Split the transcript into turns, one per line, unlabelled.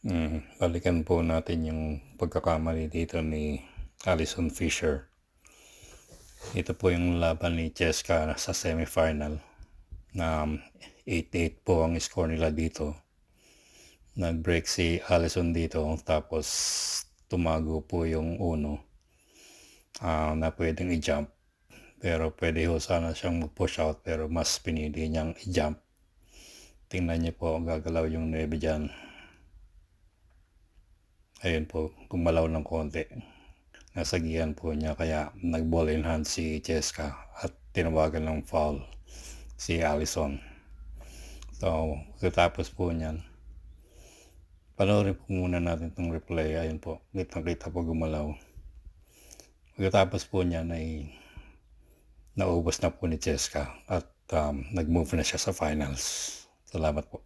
Balikan po natin yung pagkakamali dito ni Allyson Fisher. Ito po yung laban ni Cheska sa semifinal na 8-8 po ang score nila dito. Nag-break si Allyson dito tapos tumago po yung uno na pwedeng i-jump. Pero pwede ho sana siyang mag-push out pero mas pinili niyang i-jump. Tingnan niyo po, gagalaw yung 9 dyan. Ayun po, gumalaw ng konti. Nasagihan po niya kaya nag-ball in hand si Cheska at tinawagan ng foul si Allyson. So, pagkatapos po niyan, panoorin po muna natin itong replay. Ayun po, kitang-kita po gumalaw. Pagkatapos po niyan ay naubos na po ni Cheska at nag-move na siya sa finals. Salamat po.